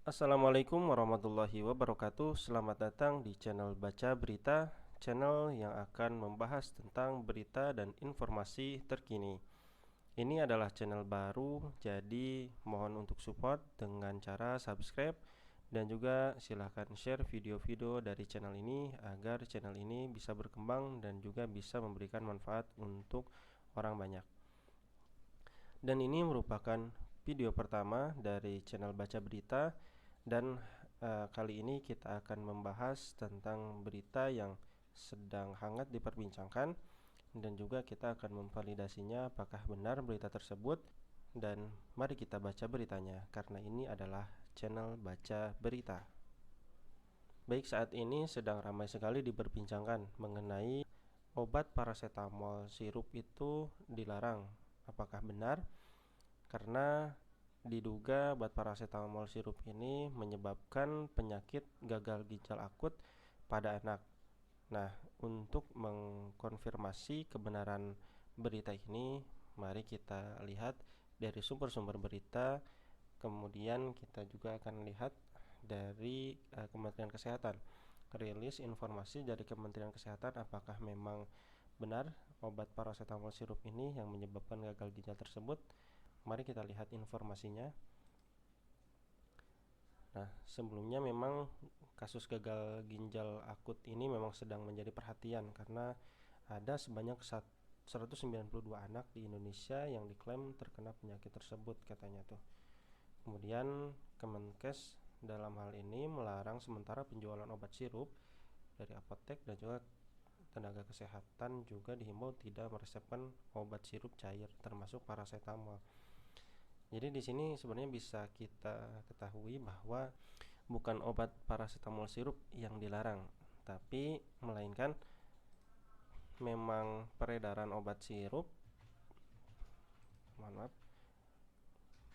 Assalamualaikum warahmatullahi wabarakatuh. Selamat datang di channel Baca Berita, channel yang akan membahas tentang berita dan informasi terkini. Ini adalah channel baru, jadi mohon untuk support dengan cara subscribe dan juga silahkan share video-video dari channel ini agar channel ini bisa berkembang dan juga bisa memberikan manfaat untuk orang banyak. Dan ini merupakan video pertama dari channel Baca Berita. Dan kali ini kita akan membahas tentang berita yang sedang hangat diperbincangkan, dan juga kita akan memvalidasinya apakah benar berita tersebut. Dan mari kita baca beritanya, karena ini adalah channel Baca Berita. Baik, saat ini sedang ramai sekali diperbincangkan mengenai obat paracetamol sirup itu dilarang. Apakah benar? Karena diduga obat paracetamol sirup ini menyebabkan penyakit gagal ginjal akut pada anak. Nah, untuk mengkonfirmasi kebenaran berita ini, mari kita lihat dari sumber-sumber berita. Kemudian kita juga akan lihat dari Kementerian Kesehatan. Rilis informasi dari Kementerian Kesehatan apakah memang benar obat paracetamol sirup ini yang menyebabkan gagal ginjal tersebut. Mari kita lihat informasinya. Nah, sebelumnya memang kasus gagal ginjal akut ini memang sedang menjadi perhatian karena ada sebanyak 192 anak di Indonesia yang diklaim terkena penyakit tersebut katanya tuh. Kemudian Kemenkes dalam hal ini melarang sementara penjualan obat sirup dari apotek, dan juga tenaga kesehatan juga dihimbau tidak meresepkan obat sirup cair termasuk paracetamol. Jadi di sini sebenarnya bisa kita ketahui bahwa bukan obat paracetamol sirup yang dilarang, tapi melainkan memang peredaran obat sirup.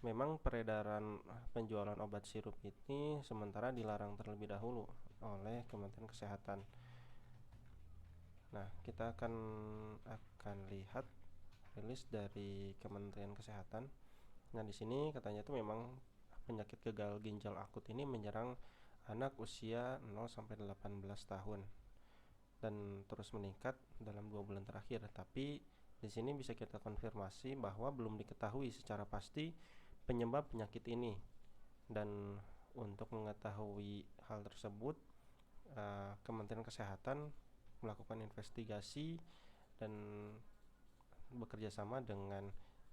Memang peredaran penjualan obat sirup ini sementara dilarang terlebih dahulu oleh Kementerian Kesehatan. Nah, kita akan lihat rilis dari Kementerian Kesehatan. Nah, di sini katanya itu memang penyakit gagal ginjal akut ini menyerang anak usia 0 sampai 18 tahun dan terus meningkat dalam 2 bulan terakhir. Tapi di sini bisa kita konfirmasi bahwa belum diketahui secara pasti penyebab penyakit ini. Dan untuk mengetahui hal tersebut, Kementerian Kesehatan melakukan investigasi dan bekerja sama dengan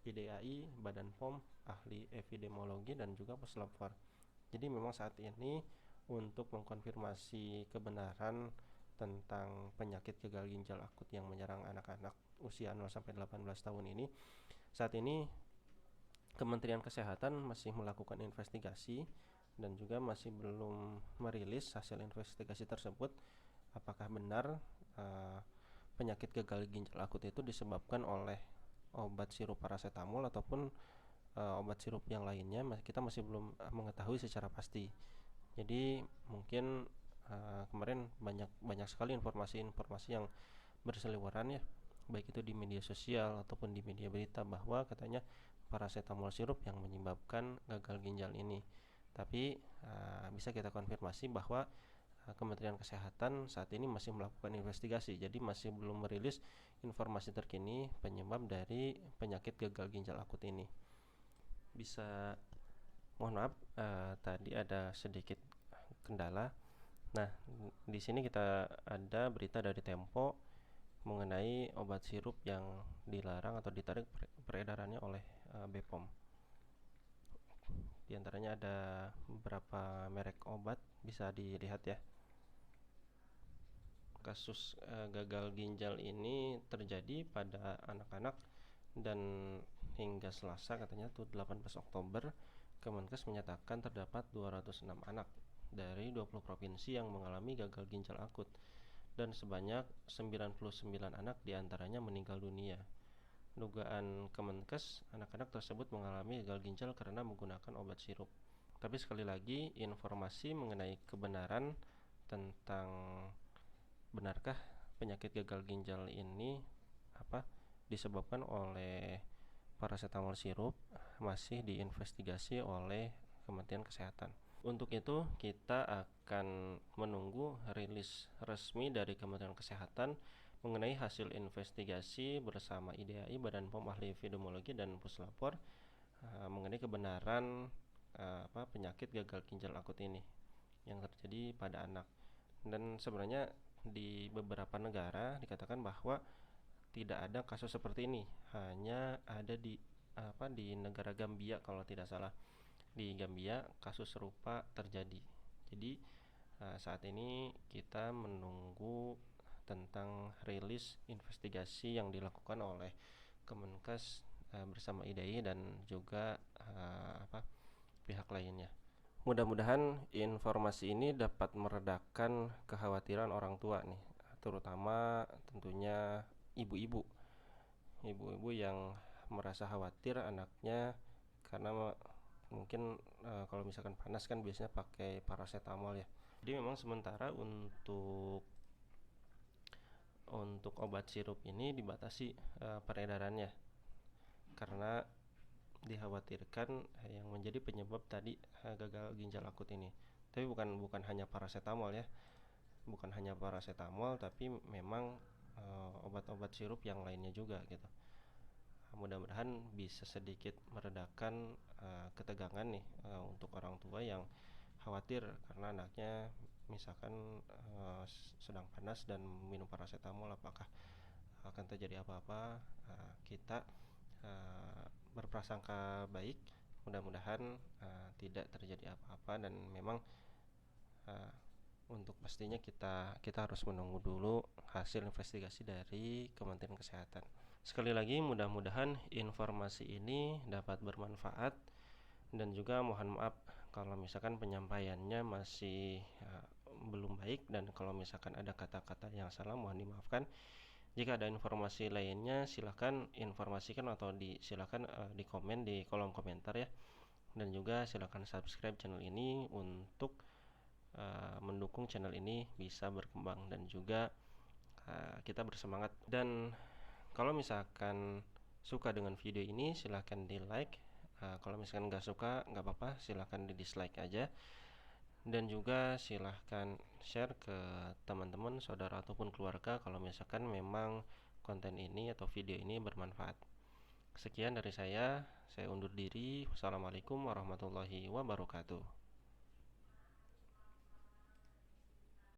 IDAI, Badan POM, ahli epidemiologi, dan juga puslapfor. Jadi memang saat ini untuk mengkonfirmasi kebenaran tentang penyakit gagal ginjal akut yang menyerang anak-anak usia 0 sampai 18 tahun ini, saat ini Kementerian Kesehatan masih melakukan investigasi dan juga masih belum merilis hasil investigasi tersebut apakah benar penyakit gagal ginjal akut itu disebabkan oleh obat sirup paracetamol ataupun obat sirup yang lainnya. Kita masih belum mengetahui secara pasti. Jadi mungkin kemarin banyak sekali informasi yang berseliweran ya, baik itu di media sosial ataupun di media berita, bahwa katanya paracetamol sirup yang menyebabkan gagal ginjal ini. Tapi bisa kita konfirmasi bahwa Kementerian Kesehatan saat ini masih melakukan investigasi, jadi masih belum merilis informasi terkini penyebab dari penyakit gagal ginjal akut ini. Mohon maaf, tadi ada sedikit kendala. Nah, di sini kita ada berita dari Tempo mengenai obat sirup yang dilarang atau ditarik peredarannya oleh BPOM. Di antaranya ada beberapa merek obat, bisa dilihat ya. Kasus gagal ginjal ini terjadi pada anak-anak, dan hingga Selasa katanya tuh 18 Oktober Kemenkes menyatakan terdapat 206 anak dari 20 provinsi yang mengalami gagal ginjal akut, dan sebanyak 99 anak diantaranya meninggal dunia. Dugaan Kemenkes, anak-anak tersebut mengalami gagal ginjal karena menggunakan obat sirup. Tapi sekali lagi, informasi mengenai kebenaran tentang benarkah penyakit gagal ginjal ini disebabkan oleh paracetamol sirup masih diinvestigasi oleh Kementerian Kesehatan. Untuk itu kita akan menunggu rilis resmi dari Kementerian Kesehatan mengenai hasil investigasi bersama IDAI, Badan POM Ahli Epidemiologi dan Puslapor mengenai kebenaran penyakit gagal ginjal akut ini yang terjadi pada anak. Dan sebenarnya di beberapa negara dikatakan bahwa tidak ada kasus seperti ini, hanya ada di negara Gambia kalau tidak salah. Di Gambia kasus serupa terjadi. Jadi saat ini kita menunggu tentang rilis investigasi yang dilakukan oleh Kemenkes bersama IDAI dan juga pihak lainnya. Mudah-mudahan informasi ini dapat meredakan kekhawatiran orang tua nih, terutama tentunya ibu-ibu. Ibu-ibu yang merasa khawatir anaknya karena mungkin kalau misalkan panas kan biasanya pakai paracetamol ya. Jadi memang sementara untuk obat sirup ini dibatasi peredarannya karena dikhawatirkan yang menjadi penyebab tadi gagal ginjal akut ini. Tapi bukan hanya paracetamol ya, bukan hanya paracetamol, tapi memang obat-obat sirup yang lainnya juga gitu. Mudah-mudahan bisa sedikit meredakan ketegangan nih untuk orang tua yang khawatir karena anaknya misalkan sedang panas dan minum paracetamol, apakah akan terjadi apa-apa. Kita berprasangka baik, mudah-mudahan tidak terjadi apa-apa, dan memang untuk pastinya kita harus menunggu dulu hasil investigasi dari Kementerian Kesehatan. Sekali lagi mudah-mudahan informasi ini dapat bermanfaat, dan juga mohon maaf kalau misalkan penyampaiannya masih belum baik, dan kalau misalkan ada kata-kata yang salah mohon dimaafkan. Jika ada informasi lainnya silahkan informasikan atau silahkan di komen di kolom komentar ya. Dan juga silahkan subscribe channel ini untuk mendukung channel ini bisa berkembang dan juga kita bersemangat. Dan kalau misalkan suka dengan video ini silahkan di like. Kalau misalkan nggak suka nggak apa-apa, silahkan di dislike aja. Dan juga silahkan share ke teman-teman, saudara ataupun keluarga kalau misalkan memang konten ini atau video ini bermanfaat. Sekian dari saya undur diri. Wassalamualaikum warahmatullahi wabarakatuh.